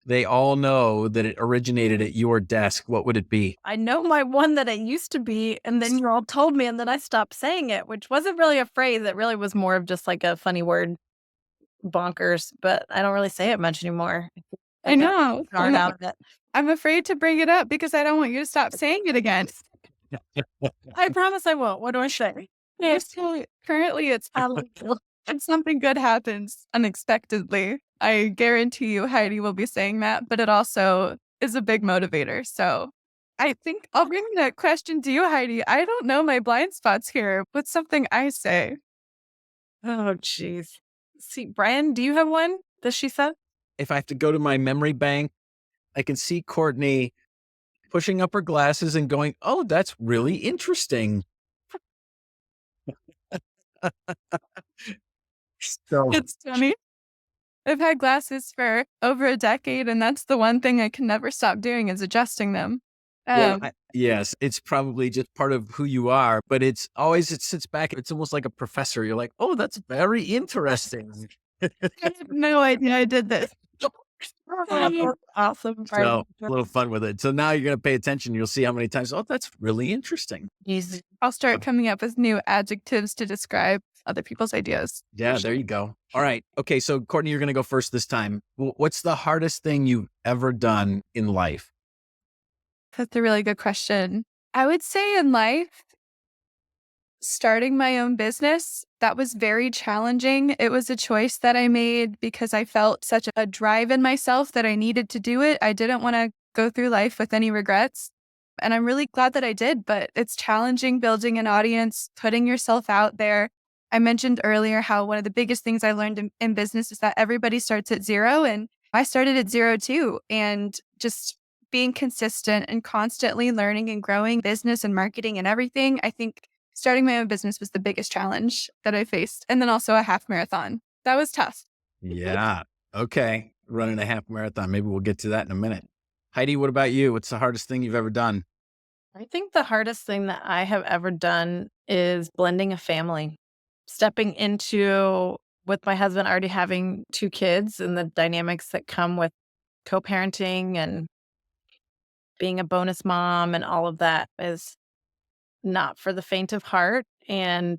A: they all know that it originated at your desk, what would it be?
B: I know my one that it used to be, and then you all told me, and then I stopped saying it, which wasn't really a phrase. It really was more of just like a funny word, bonkers, but I don't really say it much anymore.
C: I know.
B: Hard out of it.
C: I'm afraid to bring it up because I don't want you to stop saying it again.
B: I promise I won't. What do I say?
C: Currently, it's And something good happens unexpectedly. I guarantee you Heidi will be saying that, but it also is a big motivator. So I think I'll bring that question to you, Heidi. I don't know my blind spots here. What's something I say?
B: Oh, geez. See, Brian, do you have one that she said?
A: If I have to go to my memory bank, I can see Courtney pushing up her glasses and going, "Oh, that's really interesting." So
C: It's funny. I've had glasses for over a decade, and that's the one thing I can never stop doing is adjusting them.
A: well,
C: Um,
A: yes, it's probably just part of who you are, but it sits back. It's almost like a professor. You're like, "Oh, that's very interesting."
C: I had no idea I did this.
B: Awesome,
A: So
B: Brian.
A: a little fun with it. So now you're going to pay attention. You'll see how many times, "Oh, that's really interesting."
B: Easy.
C: I'll start coming up with new adjectives to describe other people's ideas.
A: Yeah, there you go. All right. Okay. So Courtney, you're going to go first this time. What's the hardest thing you've ever done in life?
C: That's a really good question. I would say in life, starting my own business, that was very challenging. It was a choice that I made because I felt such a drive in myself that I needed to do it. I didn't want to go through life with any regrets. And I'm really glad that I did, but it's challenging building an audience, putting yourself out there. I mentioned earlier how one of the biggest things I learned in business is that everybody starts at zero. And I started at zero too. And just being consistent and constantly learning and growing business and marketing and everything, I think starting my own business was the biggest challenge that I faced. And then also a half marathon. That was tough.
A: Yeah. Okay. Running a half marathon. Maybe we'll get to that in a minute. Heidi, what about you? What's the hardest thing you've ever done?
B: I think the hardest thing that I have ever done is blending a family, stepping into with my husband already having 2 kids and the dynamics that come with co-parenting and being a bonus mom and all of that is not for the faint of heart. And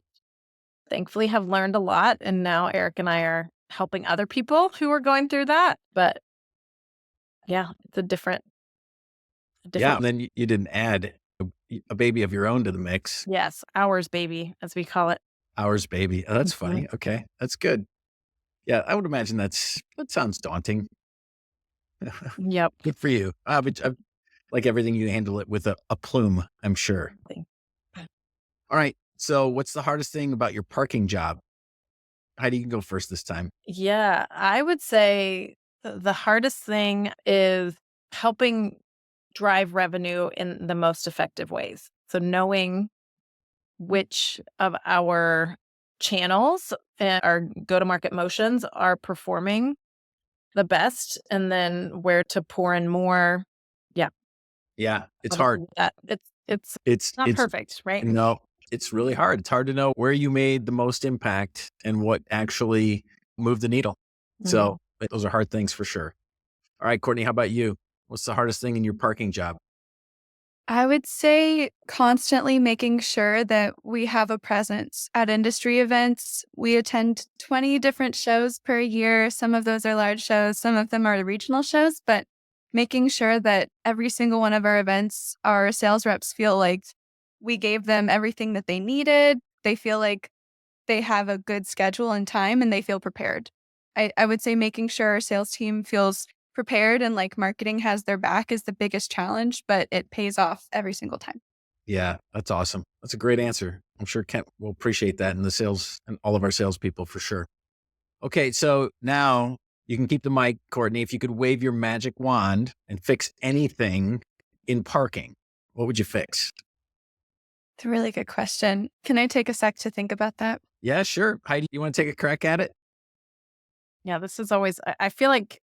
B: thankfully have learned a lot. And now Eric and I are helping other people who are going through that. But yeah, it's a different,
A: Yeah. And then you didn't add a baby of your own to the mix.
B: yes, ours baby, as we call it.
A: Ours baby. Oh, that's
B: Mhm.
A: funny. Okay. That's good. Yeah. I would imagine that sounds daunting.
B: Yep.
A: Good for you. But like everything, you handle it with a plume, I'm sure. All right. So what's the hardest thing about your parking job? Heidi, you can go first this time.
B: Yeah, I would say the hardest thing is helping drive revenue in the most effective ways. So knowing which of our channels and our go-to-market motions are performing the best and then where to pour in more. Yeah.
A: Yeah. It's
B: how to
A: hard.
B: do that. It's
A: It's
B: not perfect, right?
A: no, it's really hard. It's hard to know where you made the most impact and what actually moved the needle. So those are hard things for sure. All right, Courtney, how about you? What's the hardest thing in your parking job?
C: I would say constantly making sure that we have a presence at industry events. We attend 20 different shows per year. Some of those are large shows, some of them are regional shows, but making sure that every single one of our events, our sales reps feel like we gave them everything that they needed. They feel like they have a good schedule and time and they feel prepared. I would say making sure our sales team feels prepared and like marketing has their back is the biggest challenge, but it pays off every single time.
A: Yeah, that's awesome. That's a great answer. I'm sure Kent will appreciate that and the sales and all of our salespeople for sure. Okay, so now you can keep the mic, Courtney. If you could wave your magic wand and fix anything in parking, what would you fix?
C: It's a really good question. Can I take a sec to think about that?
A: Yeah, sure. Heidi, you want to take a crack at it?
B: Yeah, this is always, I feel like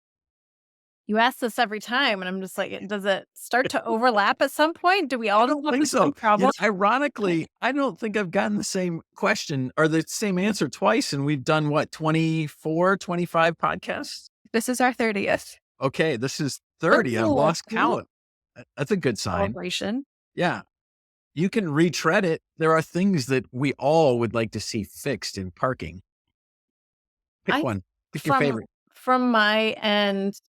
B: you ask this every time, and I'm just like, does it start to overlap at some point? Do we all just have
A: Think
B: the same problem?
A: ironically, I don't think I've gotten the same question or the same answer twice. And we've done what, 24, 25 podcasts?
C: This is our 30th.
A: Okay, this is 30. I've lost count. That's a good sign.
B: Celebration.
A: Yeah. You can retread it. There are things that we all would like to see fixed in parking. Pick
B: I-
A: one. Pick your
B: From
A: favorite.
B: from my end,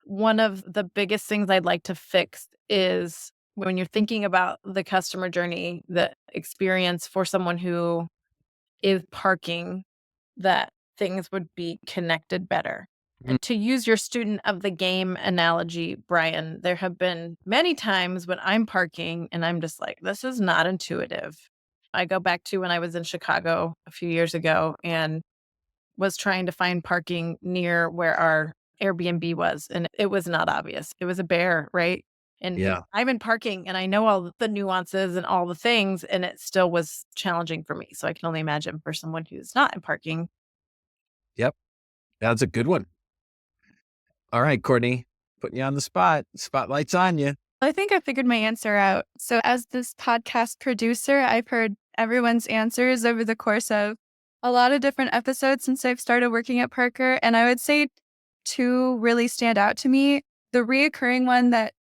B: one of the biggest things I'd like to fix is when you're thinking about the customer journey, the experience for someone who is parking, that things would be connected better. And to use your student of the game analogy, Brian, there have been many times when I'm parking and I'm just like, this is not intuitive. I go back to when I was in Chicago a few years ago and was trying to find parking near where our Airbnb was, and it was not obvious. It was a bear, right? And
A: Yeah.
B: I'm in parking and I know all the nuances and all the things, and it still was challenging for me. So I can only imagine for someone who's not in parking.
A: Yep. That's a good one. All right, Courtney, putting you on the spot. Spotlight's on you.
C: I think I figured my answer out. So as this podcast producer, I've heard everyone's answers over the course of a lot of different episodes since I've started working at Parker. And I would say two really stand out to me. The reoccurring one that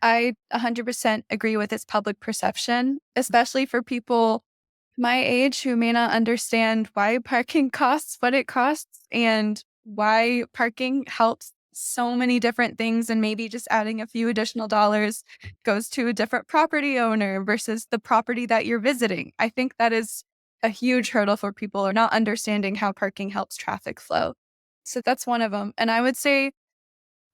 C: I 100% agree with is public perception, especially for people my age who may not understand why parking costs what it costs and why parking helps so many different things. And maybe just adding a few additional dollars goes to a different property owner versus the property that you're visiting. I think that is a huge hurdle for people or not understanding how parking helps traffic flow. So that's one of them. And I would say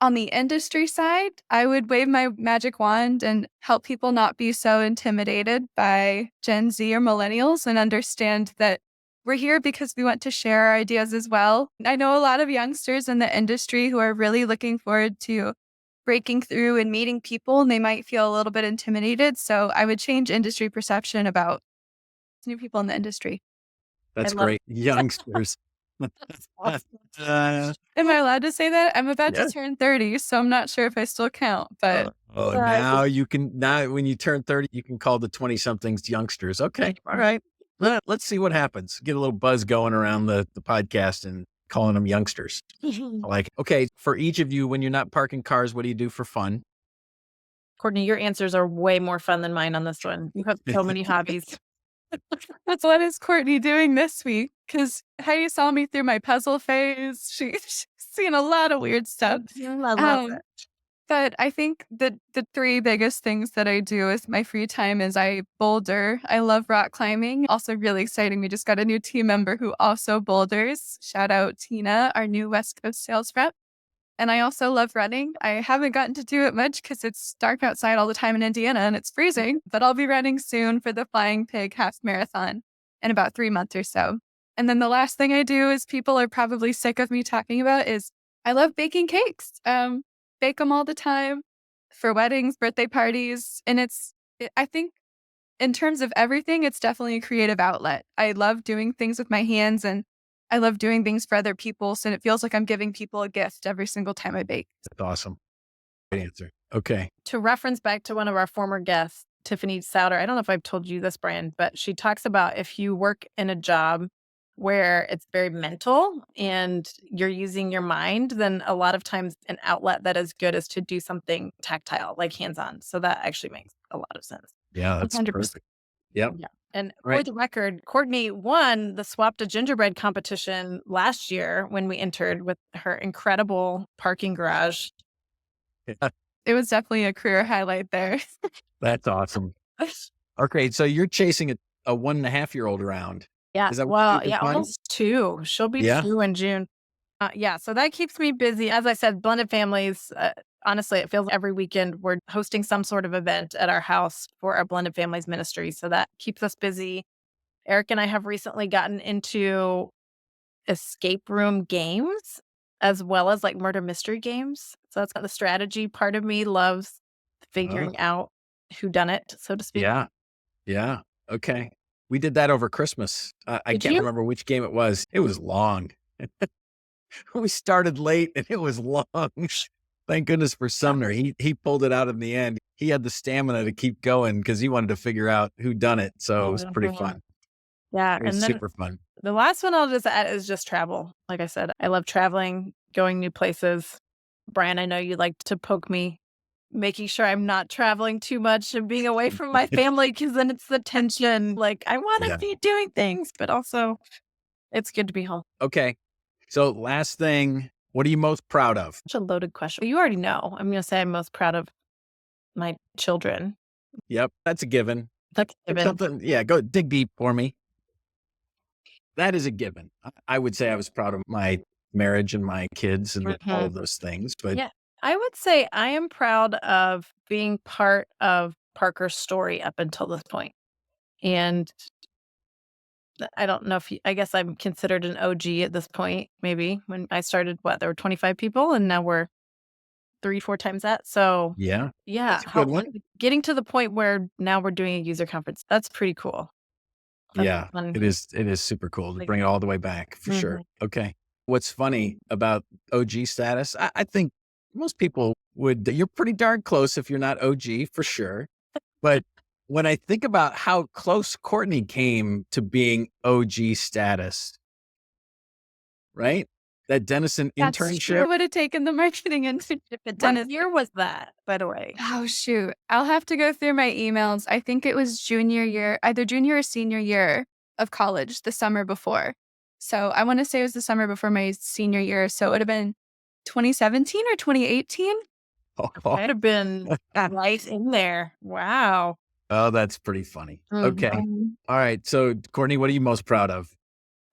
C: on the industry side, I would wave my magic wand and help people not be so intimidated by Gen Z or millennials and understand that we're here because we want to share our ideas as well. I know a lot of youngsters in the industry who are really looking forward to breaking through and meeting people, and they might feel a little bit intimidated. So I would change industry perception about new people in the industry.
A: That's great. Youngsters.
C: Am I allowed to say that? I'm about to turn 30, so I'm not sure if I still count, but
A: now when you turn 30, you can call the 20 somethings youngsters. Okay. All right. Let's see what happens. Get a little buzz going around the podcast and calling them youngsters. Okay. For each of you, when you're not parking cars, what do you do for fun?
B: Courtney, your answers are way more fun than mine on this one. You have so many hobbies.
C: That's what is Courtney doing this week? Because Heidi saw me through my puzzle phase. She's seen a lot of weird stuff.
B: I love it.
C: But I think the three biggest things that I do with my free time is I boulder. I love rock climbing. Also really exciting. We just got a new team member who also boulders. Shout out Tina, our new West Coast sales rep. And I also love running. I haven't gotten to do it much because it's dark outside all the time in Indiana and it's freezing, but I'll be running soon for the Flying Pig half marathon in about 3 months or so. And then the last thing I do is people are probably sick of me talking about is I love baking cakes. Bake them all the time for weddings, birthday parties. And I think in terms of everything, it's definitely a creative outlet. I love doing things with my hands and I love doing things for other people. So it feels like I'm giving people a gift every single time I bake.
A: That's awesome. Great answer. Okay.
B: To reference back to one of our former guests, Tiffany Souter, I don't know if I've told you this, Brian, but she talks about if you work in a job where it's very mental and you're using your mind, then a lot of times an outlet that is good is to do something tactile, like hands-on. So that actually makes a lot of sense.
A: Yeah, that's 100%. Perfect. Yep.
B: Yeah. And for the record, Courtney won the Swap to Gingerbread competition last year when we entered with her incredible parking garage.
A: Yeah.
C: It was definitely a career highlight there.
A: That's awesome. Okay, so you're chasing a 1.5-year-old around.
B: Yeah.
A: Is that
B: almost 2. She'll be 2 in June. So that keeps me busy. As I said, blended families. Honestly, it feels every weekend we're hosting some sort of event at our house for our blended families ministry. So that keeps us busy. Eric and I have recently gotten into escape room games as well as like murder mystery games. So that's the strategy part of me loves figuring out who done it, so to speak.
A: Yeah. Yeah. Okay. We did that over Christmas. I can't remember which game it was. It was long. We started late and it was long. Thank goodness for Sumner. He pulled it out in the end. He had the stamina to keep going because he wanted to figure out who done it. So it was pretty fun.
B: Yeah.
A: It was super fun.
B: The last one I'll just add is just travel. Like I said, I love traveling, going new places. Brian, I know you like to poke me, making sure I'm not traveling too much and being away from my family because then it's the tension. Like I want to be doing things, but also it's good to be home.
A: Okay. So last thing, what are you most proud of?
B: Such a loaded question. You already know. I'm going to say I'm most proud of my children.
A: Yep. That's a given.
B: That's a given.
A: Something, go dig deep for me. that is a given. I would say I was proud of my marriage and my kids and all
B: Mhm.
A: of those things, but
B: Yeah. I would say I am proud of being part of Parker's story up until this point. And I don't know if I guess I'm considered an OG at this point, maybe when I started, there were 25 people and now we're 3, 4 times that. So
A: yeah,
B: yeah,
A: that's a good one.
B: getting to the point where now we're doing a user conference. That's pretty cool. That's
A: Yeah,
B: fun.
A: it is super cool to
B: Like,
A: bring it all the way back for sure.
B: mhm.
A: Okay. What's funny about OG status, I think most people you're pretty darn close if you're not OG for sure. But when I think about how close Courtney came to being OG status, right? That Denison
C: That's true. I
A: internship.
C: would have taken the marketing internship at
B: What
C: Dennis.
B: year was that, by the way?
C: Oh, shoot. I'll have to go through my emails. I think it was junior year, either junior or senior year of college, the summer before. So I want to say it was the summer before my senior year. So it would have been 2017 or 2018.
B: Might have been right in there. Wow.
A: Oh, that's pretty funny. Okay.
B: Mhm.
A: All right. So, Courtney, what are you most proud of?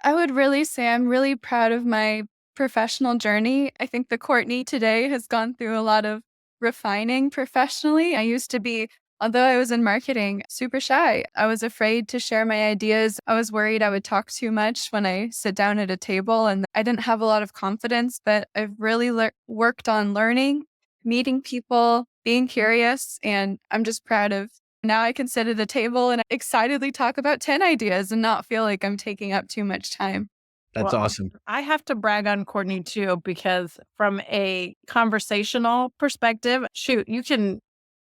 C: I would really say I'm really proud of my professional journey. I think the Courtney today has gone through a lot of refining professionally. I used to be, although I was in marketing, super shy. I was afraid to share my ideas. I was worried I would talk too much when I sit down at a table, and I didn't have a lot of confidence. But I've really worked on learning, meeting people, being curious, and I'm just proud of now I can sit at a table and excitedly talk about 10 ideas and not feel like I'm taking up too much time.
A: That's
B: Well,
A: awesome.
B: I have to brag on Courtney too, because from a conversational perspective, shoot, you can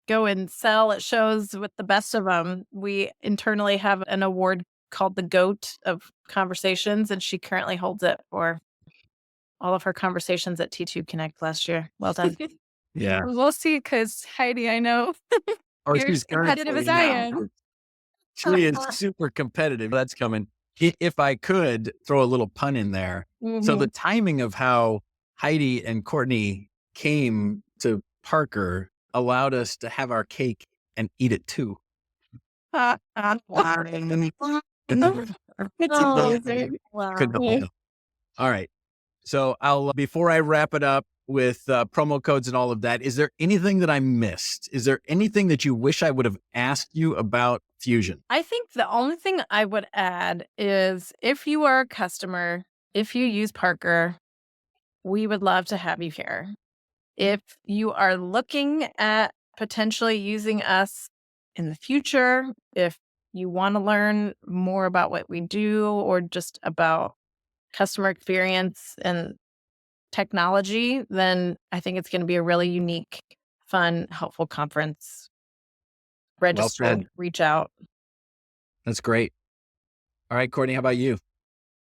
B: go and sell at shows with the best of them. We internally have an award called the GOAT of conversations, and she currently holds it for all of her conversations at T2 Connect last year. Well done.
A: Yeah.
C: We'll see, because Heidi, I know
A: Or
C: you're as
A: she's
C: competitive as
A: currently
C: I
A: now.
C: am.
A: She is super competitive. That's coming. If I could throw a little pun in there. So the
B: Mhm.
A: timing of how Heidi and Courtney came to Parker allowed us to have our cake and eat it too. It's
B: Oh,
A: amazing.
B: wow.
A: Couldn't help it. All right. So before I wrap it up with promo codes and all of that, is there anything that I missed? Is there anything that you wish I would have asked you about Fusion?
B: I think the only thing I would add is if you are a customer, if you use Parker, we would love to have you here. If you are looking at potentially using us in the future, if you want to learn more about what we do or just about customer experience and technology, then I think it's going to be a really unique, fun, helpful conference.
A: Well
B: Register,
A: said.
B: reach out.
A: That's great. All right, Courtney, how about you?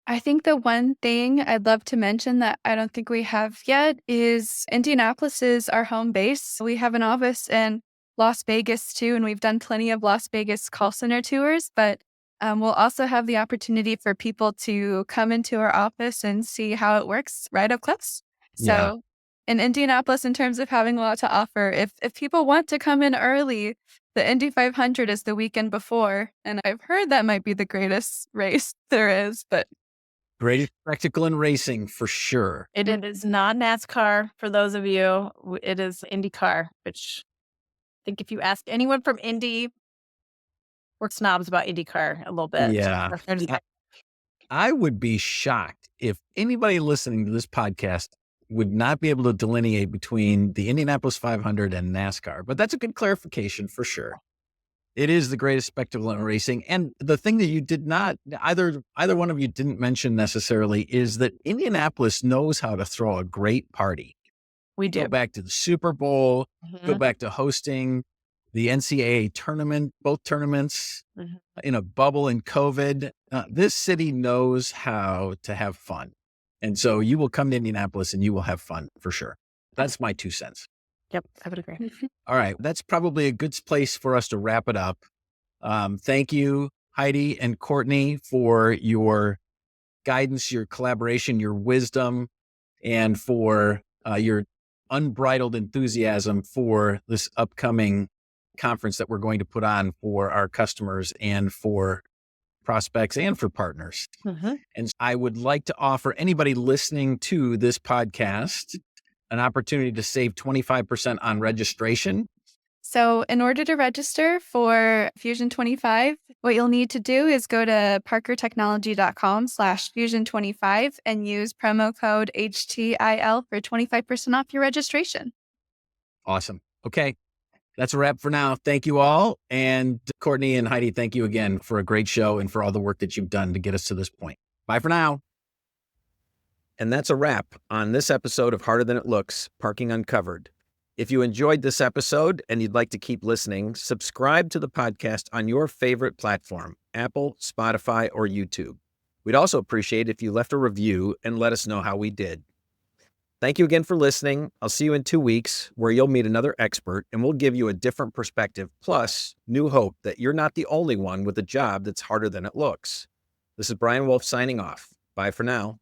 C: I think the one thing I'd love to mention that I don't think we have yet is Indianapolis is our home base. We have an office in Las Vegas too, and we've done plenty of Las Vegas call center tours, but we'll also have the opportunity for people to come into our office and see how it works right up close.
A: Yeah.
C: So in Indianapolis, in terms of having a lot to offer, if people want to come in early, the Indy 500 is the weekend before, and I've heard that might be the greatest race there is, but
A: Greatest spectacle in racing for sure.
B: It is not NASCAR for those of you. It is IndyCar, which I think if you ask anyone from Indy, we're snobs about IndyCar a little bit.
A: Yeah. I would be shocked if anybody listening to this podcast would not be able to delineate between the Indianapolis 500 and NASCAR. But that's a good clarification for sure. It is the greatest spectacle in racing. And the thing that you did not, either one of you didn't mention necessarily, is that Indianapolis knows how to throw a great party.
B: We do.
A: Go back to the Super Bowl, go
B: Mhm.
A: back to hosting the NCAA tournament, both tournaments
B: Mhm.
A: in a bubble in COVID. This city knows how to have fun. And so you will come to Indianapolis and you will have fun for sure. That's my 2 cents.
B: Yep, I would agree.
A: All right. That's probably a good place for us to wrap it up. Thank you, Heidi and Courtney, for your guidance, your collaboration, your wisdom, and for your unbridled enthusiasm for this upcoming conference that we're going to put on for our customers and for prospects and for partners.
B: Mm-hmm.
A: And I would like to offer anybody listening to this podcast an opportunity to save 25% on registration.
C: So in order to register for Fusion25, what you'll need to do is go to parkertechnology.com/Fusion25 and use promo code HTIL for 25% off your registration.
A: Awesome. Okay. That's a wrap for now. Thank you all. And Courtney and Heidi, thank you again for a great show and for all the work that you've done to get us to this point. Bye for now. And that's a wrap on this episode of Harder Than It Looks, Parking Uncovered. If you enjoyed this episode and you'd like to keep listening, subscribe to the podcast on your favorite platform, Apple, Spotify, or YouTube. We'd also appreciate if you left a review and let us know how we did. Thank you again for listening. I'll see you in 2 weeks where you'll meet another expert and we'll give you a different perspective, plus new hope that you're not the only one with a job that's harder than it looks. This is Brian Wolff signing off. Bye for now.